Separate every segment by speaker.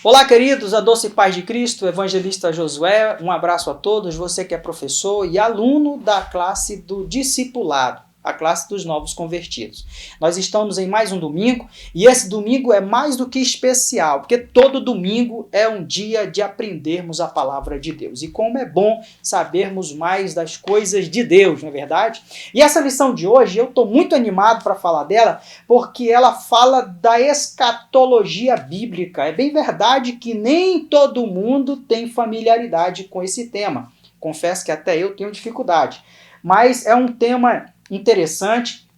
Speaker 1: Olá, queridos, a doce paz de Cristo, evangelista Josué, um abraço a todos, você que é professor e aluno da classe do discipulado, a classe dos novos convertidos. Nós estamos em mais um domingo e esse domingo é mais do que especial, porque todo domingo é um dia de aprendermos a palavra de Deus. E como é bom sabermos mais das coisas de Deus, não é verdade? E essa lição de hoje, eu estou muito animado para falar dela, porque ela fala da escatologia bíblica. É bem verdade que nem todo mundo tem familiaridade com esse tema. Confesso que até eu tenho dificuldade. Mas é um tema interessante,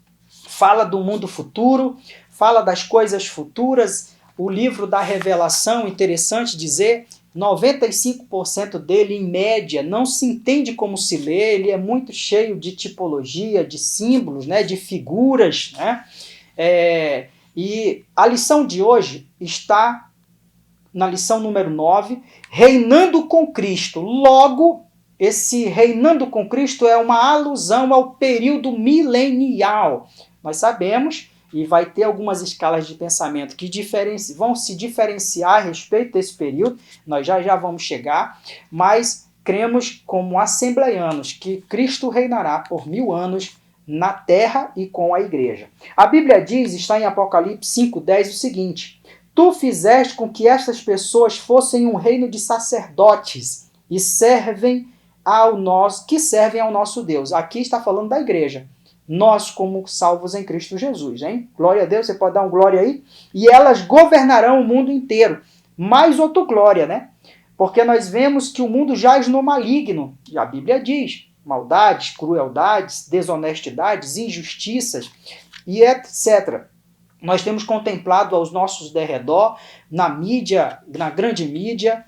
Speaker 1: fala do mundo futuro, fala das coisas futuras. O livro da Revelação, interessante dizer, 95% dele, em média, não se entende como se lê, ele é muito cheio de tipologia, de símbolos, né, de figuras, né? E a lição de hoje está na lição número 9, reinando com Cristo. Logo, esse reinando com Cristo é uma alusão ao período milenial. Nós sabemos, e vai ter algumas escalas de pensamento que vão se diferenciar a respeito desse período, nós já vamos chegar, mas cremos como assembleianos que Cristo reinará por 1000 anos na terra e com a igreja. A Bíblia diz, está em Apocalipse 5:10, o seguinte: Tu fizeste com que estas pessoas fossem um reino de sacerdotes e servem ao nosso Deus. Aqui está falando da igreja. Nós, como salvos em Cristo Jesus, hein? Glória a Deus, você pode dar um glória aí? E elas governarão o mundo inteiro. Mais outro glória, né? Porque nós vemos que o mundo jaz no maligno. E a Bíblia diz: maldades, crueldades, desonestidades, injustiças e etc. Nós temos contemplado aos nossos derredor, na mídia, na grande mídia,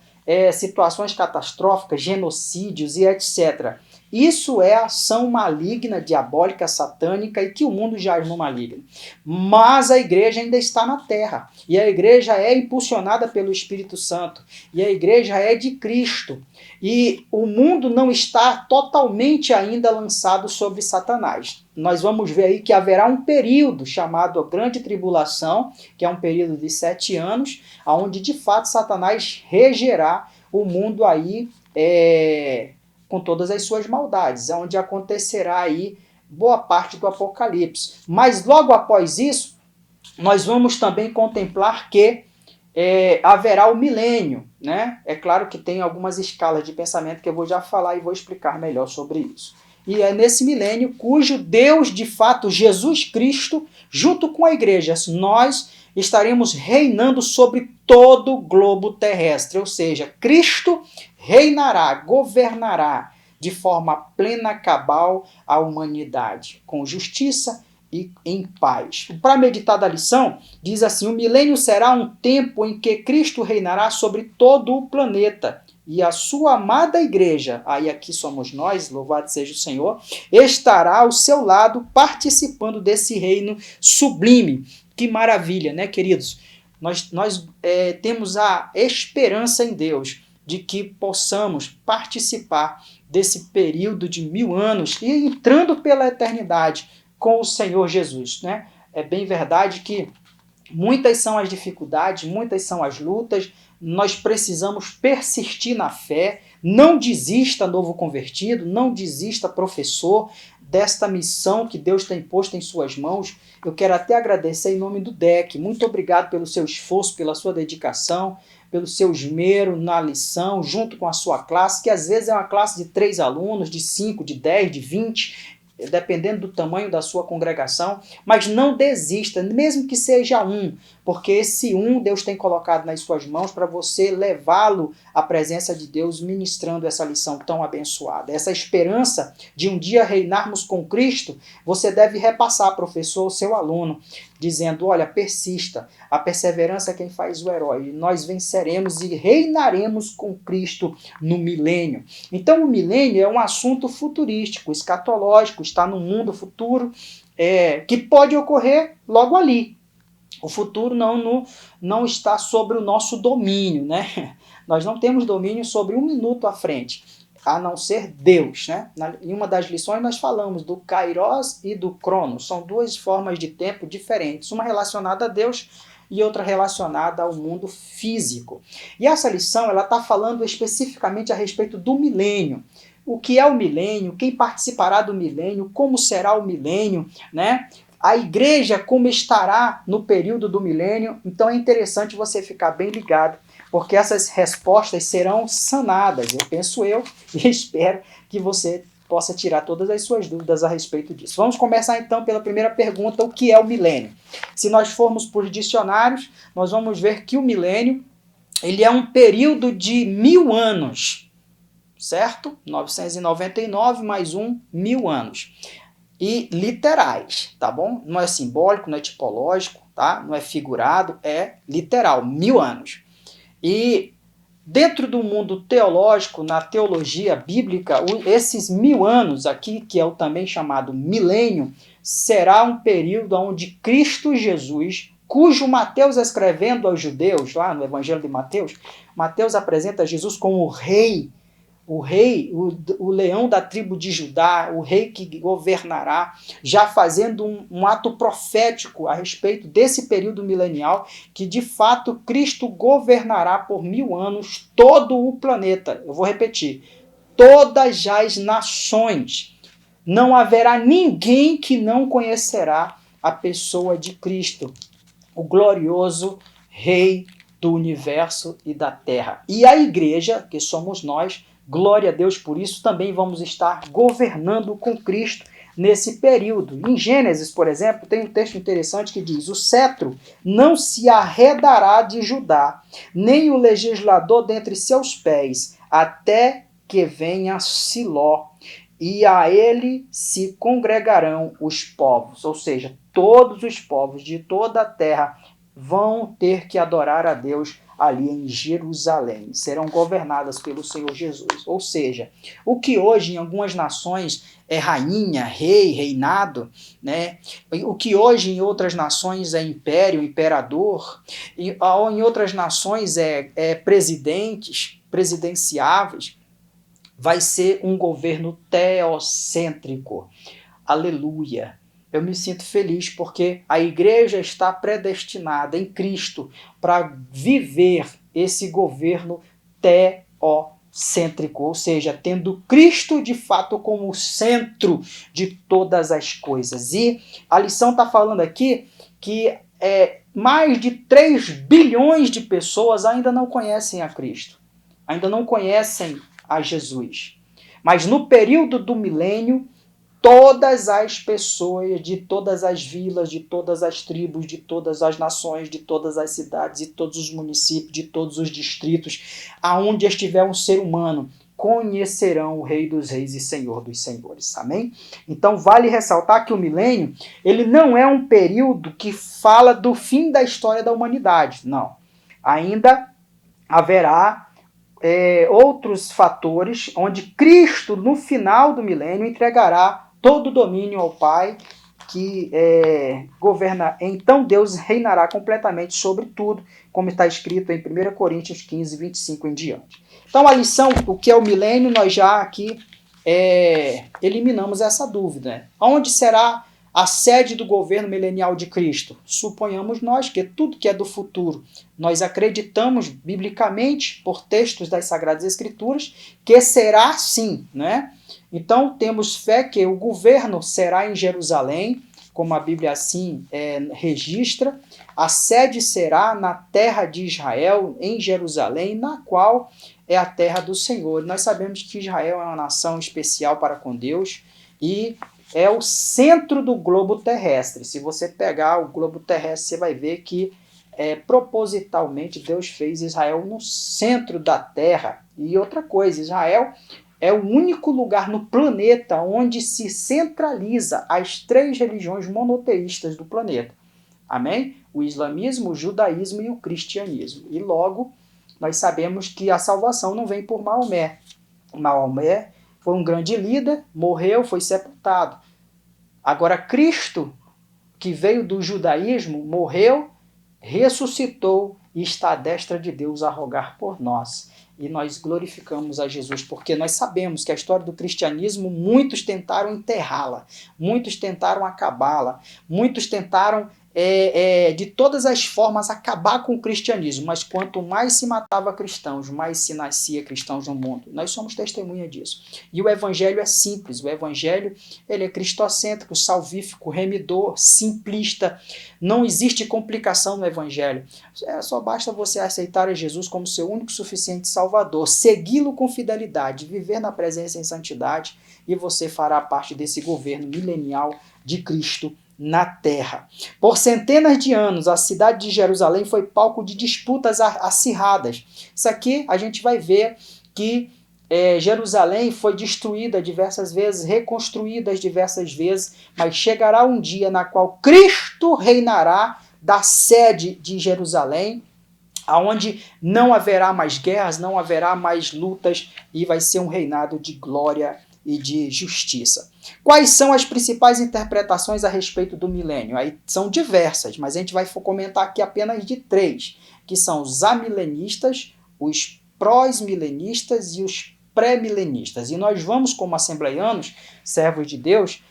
Speaker 1: situações catastróficas, genocídios e etc. Isso é ação maligna, diabólica, satânica e que o mundo jaz no maligno. Mas a igreja ainda está na terra. E a igreja é impulsionada pelo Espírito Santo. E a igreja é de Cristo. E o mundo não está totalmente ainda lançado sobre Satanás. Nós vamos ver aí que haverá um período chamado a Grande Tribulação, que é um período de 7 anos, onde de fato Satanás regerá o mundo aí com todas as suas maldades, onde acontecerá aí boa parte do Apocalipse. Mas logo após isso, nós vamos também contemplar que haverá o milênio, né? É claro que tem algumas escalas de pensamento que eu vou já falar e vou explicar melhor sobre isso. E é nesse milênio cujo Deus, de fato, Jesus Cristo, junto com a igreja, nós estaremos reinando sobre todo o globo terrestre, ou seja, Cristo reinará, governará de forma plena, cabal a humanidade, com justiça e em paz. Para meditar da lição, diz assim: o milênio será um tempo em que Cristo reinará sobre todo o planeta e a sua amada igreja, aí aqui somos nós, louvado seja o Senhor, estará ao seu lado participando desse reino sublime. Que maravilha, né, queridos? Nós temos a esperança em Deus de que possamos participar desse período de 1000 anos e entrando pela eternidade com o Senhor Jesus, né? É bem verdade que muitas são as dificuldades, muitas são as lutas, nós precisamos persistir na fé, não desista, novo convertido, não desista, professor, desta missão que Deus tem posto em suas mãos. Eu quero até agradecer em nome do DEC, muito obrigado pelo seu esforço, pela sua dedicação, pelo seu esmero na lição, junto com a sua classe, que às vezes é uma classe de 3 alunos, de 5, de 10, de 20, dependendo do tamanho da sua congregação, mas não desista, mesmo que seja um, porque esse um Deus tem colocado nas suas mãos para você levá-lo à presença de Deus, ministrando essa lição tão abençoada. Essa esperança de um dia reinarmos com Cristo, você deve repassar, professor, ao seu aluno, dizendo: olha, persista, a perseverança é quem faz o herói, nós venceremos e reinaremos com Cristo no milênio. Então o milênio é um assunto futurístico, escatológico, está no mundo futuro, que pode ocorrer logo ali. O futuro não está sobre o nosso domínio, né? Nós não temos domínio sobre um minuto à frente, a não ser Deus, né? Em uma das lições nós falamos do Kairos e do Cronos. São duas formas de tempo diferentes, uma relacionada a Deus e outra relacionada ao mundo físico. E essa lição ela está falando especificamente a respeito do milênio. O que é o milênio, quem participará do milênio, como será o milênio, né? A igreja como estará no período do milênio. Então é interessante você ficar bem ligado, porque essas respostas serão sanadas, e espero que você possa tirar todas as suas dúvidas a respeito disso. Vamos começar então pela primeira pergunta, o que é o milênio? Se nós formos por dicionários, nós vamos ver que o milênio ele é um período de 1000 anos, certo? 999 mais 1000 anos. E literais, tá bom? Não é simbólico, não é tipológico, tá? Não é figurado, é literal, 1000 anos. E dentro do mundo teológico, na teologia bíblica, esses 1000 anos aqui, que é o também chamado milênio, será um período onde Cristo Jesus, cujo Mateus escrevendo aos judeus, lá no Evangelho de Mateus, Mateus apresenta Jesus como o rei, o leão da tribo de Judá, o rei que governará, já fazendo um ato profético a respeito desse período milenial, que de fato Cristo governará por 1000 anos todo o planeta. Eu vou repetir, todas as nações. Não haverá ninguém que não conhecerá a pessoa de Cristo, o glorioso rei do universo e da terra. E a igreja, que somos nós, glória a Deus por isso, também vamos estar governando com Cristo nesse período. Em Gênesis, por exemplo, tem um texto interessante que diz: o cetro não se arredará de Judá, nem o legislador dentre seus pés, até que venha Siló, e a ele se congregarão os povos. Ou seja, todos os povos de toda a terra vão ter que adorar a Deus ali em Jerusalém, serão governadas pelo Senhor Jesus. Ou seja, o que hoje em algumas nações é rainha, rei, reinado, né? O que hoje em outras nações é império, imperador, ou em outras nações é presidentes, presidenciáveis, vai ser um governo teocêntrico. Aleluia! Eu me sinto feliz porque a igreja está predestinada em Cristo para viver esse governo teocêntrico, ou seja, tendo Cristo de fato como centro de todas as coisas. E a lição está falando aqui que mais de 3 bilhões de pessoas ainda não conhecem a Cristo, ainda não conhecem a Jesus. Mas no período do milênio, todas as pessoas de todas as vilas, de todas as tribos, de todas as nações, de todas as cidades, de todos os municípios, de todos os distritos, aonde estiver um ser humano, conhecerão o Rei dos Reis e Senhor dos Senhores. Amém? Então vale ressaltar que o milênio, ele não é um período que fala do fim da história da humanidade. Não. Ainda haverá outros fatores onde Cristo, no final do milênio, entregará todo o domínio ao Pai, que governa. Então Deus reinará completamente sobre tudo, como está escrito em 1 Coríntios 15, 25 em diante. Então a lição, o que é o milênio, nós já aqui eliminamos essa dúvida. Né? Onde será a sede do governo milenial de Cristo? Suponhamos nós que tudo que é do futuro, nós acreditamos biblicamente, por textos das Sagradas Escrituras, que será assim, né? Então temos fé que o governo será em Jerusalém, como a Bíblia assim registra. A sede será na terra de Israel, em Jerusalém, na qual é a terra do Senhor. Nós sabemos que Israel é uma nação especial para com Deus e é o centro do globo terrestre. Se você pegar o globo terrestre, você vai ver que propositalmente Deus fez Israel no centro da terra. E outra coisa, Israel é o único lugar no planeta onde se centraliza as 3 religiões monoteístas do planeta. Amém? O islamismo, o judaísmo e o cristianismo. E logo, nós sabemos que a salvação não vem por Maomé. Maomé foi um grande líder, morreu, foi sepultado. Agora Cristo, que veio do judaísmo, morreu, ressuscitou e está à destra de Deus a rogar por nós. E nós glorificamos a Jesus, porque nós sabemos que a história do cristianismo, muitos tentaram enterrá-la, muitos tentaram acabá-la, muitos tentaram de todas as formas acabar com o cristianismo, mas quanto mais se matava cristãos, mais se nascia cristãos no mundo. Nós somos testemunha disso. E o evangelho é simples, o evangelho ele é cristocêntrico, salvífico, remidor, simplista. Não existe complicação no evangelho. Só basta você aceitar a Jesus como seu único e suficiente salvador, segui-lo com fidelidade, viver na presença em santidade, e você fará parte desse governo milenial de Cristo na terra. Por centenas de anos, a cidade de Jerusalém foi palco de disputas acirradas. Isso aqui a gente vai ver que Jerusalém foi destruída diversas vezes, reconstruída diversas vezes, mas chegará um dia na qual Cristo reinará da sede de Jerusalém, aonde não haverá mais guerras, não haverá mais lutas, e vai ser um reinado de glória e de justiça. Quais são as principais interpretações a respeito do milênio? Aí são diversas, mas a gente vai comentar aqui apenas de 3, que são os amilenistas, os pós-milenistas e os pré-milenistas. E nós vamos, como assembleianos, servos de Deus,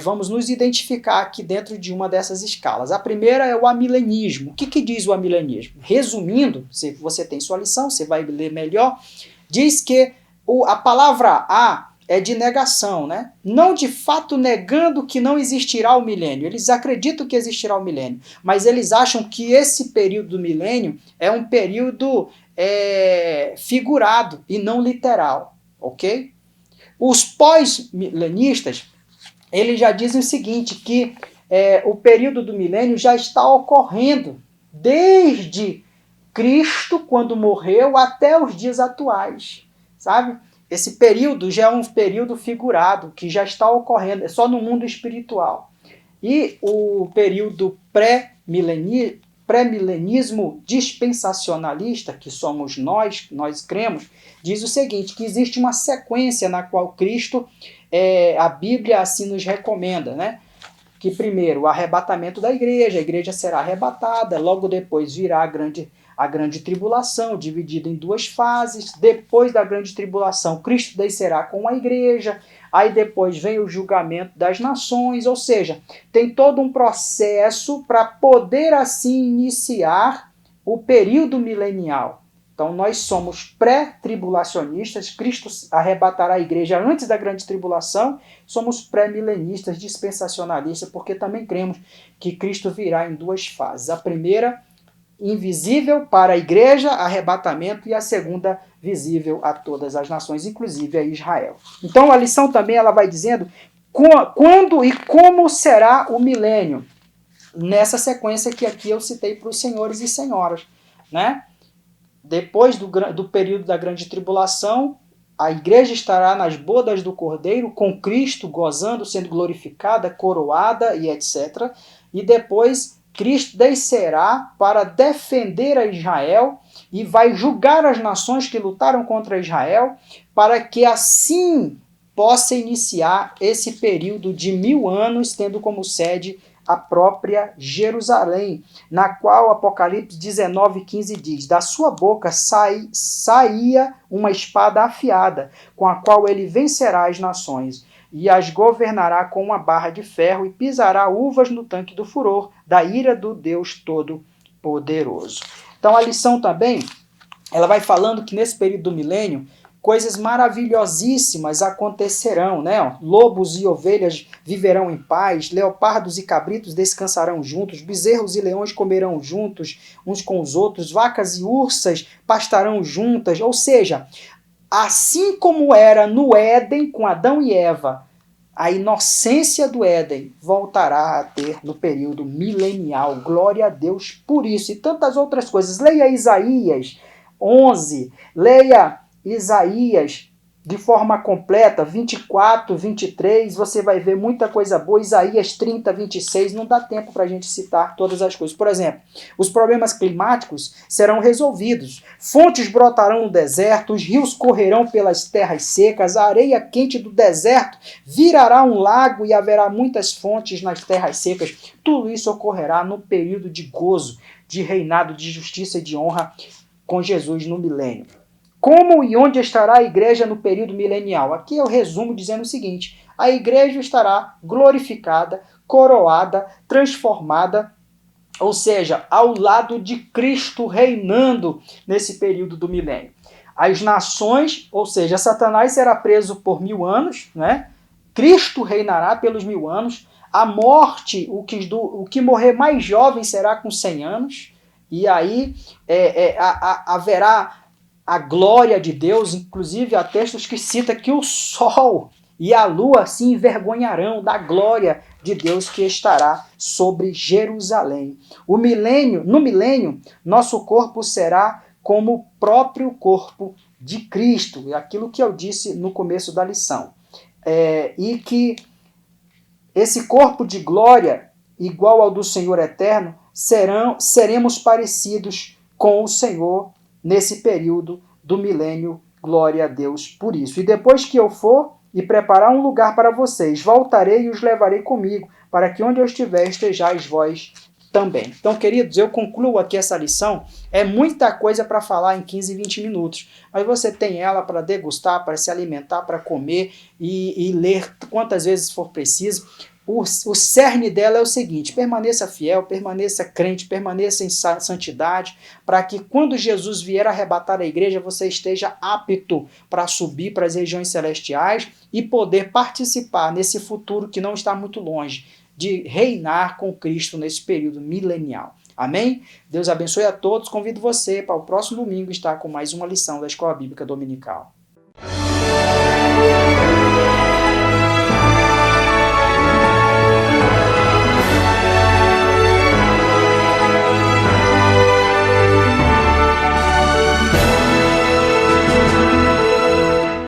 Speaker 1: vamos nos identificar aqui dentro de uma dessas escalas. A primeira é o amilenismo. O que diz o amilenismo? Resumindo, se você tem sua lição, você vai ler melhor, diz que a palavra a é de negação, né? Não de fato negando que não existirá o milênio. Eles acreditam que existirá o milênio, mas eles acham que esse período do milênio é um período figurado e não literal, ok? Os pós-milenistas, eles já dizem o seguinte, que o período do milênio já está ocorrendo desde Cristo, quando morreu, até os dias atuais, sabe? Esse período já é um período figurado, que já está ocorrendo, é só no mundo espiritual. E o período pré-milenismo dispensacionalista, que somos nós cremos, diz o seguinte, que existe uma sequência na qual Cristo, a Bíblia assim nos recomenda, né? Que primeiro o arrebatamento da igreja, a igreja será arrebatada, logo depois virá a grande tribulação, dividida em 2 fases. Depois da grande tribulação, Cristo descerá com a igreja, aí depois vem o julgamento das nações, ou seja, tem todo um processo para poder assim iniciar o período milenial. Então nós somos pré-tribulacionistas, Cristo arrebatará a igreja antes da grande tribulação, somos pré-milenistas, dispensacionalistas, porque também cremos que Cristo virá em 2 fases. A primeira, invisível para a igreja, arrebatamento, e a segunda, visível a todas as nações, inclusive a Israel. Então a lição também ela vai dizendo quando e como será o milênio, nessa sequência que aqui eu citei para os senhores e senhoras, né? Depois do período da grande tribulação, a igreja estará nas bodas do Cordeiro, com Cristo, gozando, sendo glorificada, coroada e etc. E depois Cristo descerá para defender a Israel e vai julgar as nações que lutaram contra Israel, para que assim possa iniciar esse período de 1000 anos, tendo como sede a própria Jerusalém, na qual Apocalipse 19:15 diz: da sua boca saía uma espada afiada, com a qual ele vencerá as nações, e as governará com uma barra de ferro, e pisará uvas no tanque do furor, da ira do Deus Todo-Poderoso. Então a lição também, ela vai falando que nesse período do milênio, coisas maravilhosíssimas acontecerão, né? Lobos e ovelhas viverão em paz, leopardos e cabritos descansarão juntos, bezerros e leões comerão juntos uns com os outros, vacas e ursas pastarão juntas, ou seja, assim como era no Éden com Adão e Eva, a inocência do Éden voltará a ter no período milenial. Glória a Deus por isso e tantas outras coisas. Leia Isaías 11, leia Isaías de forma completa, 24, 23, você vai ver muita coisa boa. Isaías 30, 26, não dá tempo para a gente citar todas as coisas. Por exemplo, os problemas climáticos serão resolvidos, fontes brotarão no deserto, os rios correrão pelas terras secas, a areia quente do deserto virará um lago e haverá muitas fontes nas terras secas. Tudo isso ocorrerá no período de gozo, de reinado, de justiça e de honra com Jesus no milênio. Como e onde estará a igreja no período milenial? Aqui eu resumo dizendo o seguinte: a igreja estará glorificada, coroada, transformada ou seja, ao lado de Cristo reinando nesse período do milênio. As nações, ou seja, Satanás será preso por 1000 anos, né? Cristo reinará pelos 1000 anos, a morte, o que morrer mais jovem será com 100 anos, e aí haverá a glória de Deus, inclusive há textos que cita que o sol e a lua se envergonharão da glória de Deus que estará sobre Jerusalém. No milênio, nosso corpo será como o próprio corpo de Cristo, é aquilo que eu disse no começo da lição. E que esse corpo de glória, igual ao do Senhor eterno, seremos parecidos com o Senhor nesse período do milênio. Glória a Deus por isso. E depois que eu for e preparar um lugar para vocês, voltarei e os levarei comigo, para que onde eu estiver estejais vós também. Então, queridos, eu concluo aqui essa lição. É muita coisa para falar em 15, 20 minutos, mas você tem ela para degustar, para se alimentar, para comer e ler quantas vezes for preciso. O cerne dela é o seguinte: permaneça fiel, permaneça crente, permaneça em santidade, para que quando Jesus vier arrebatar a igreja, você esteja apto para subir para as regiões celestiais e poder participar nesse futuro que não está muito longe, de reinar com Cristo nesse período milenial. Amém? Deus abençoe a todos. Convido você para o próximo domingo estar com mais uma lição da Escola Bíblica Dominical.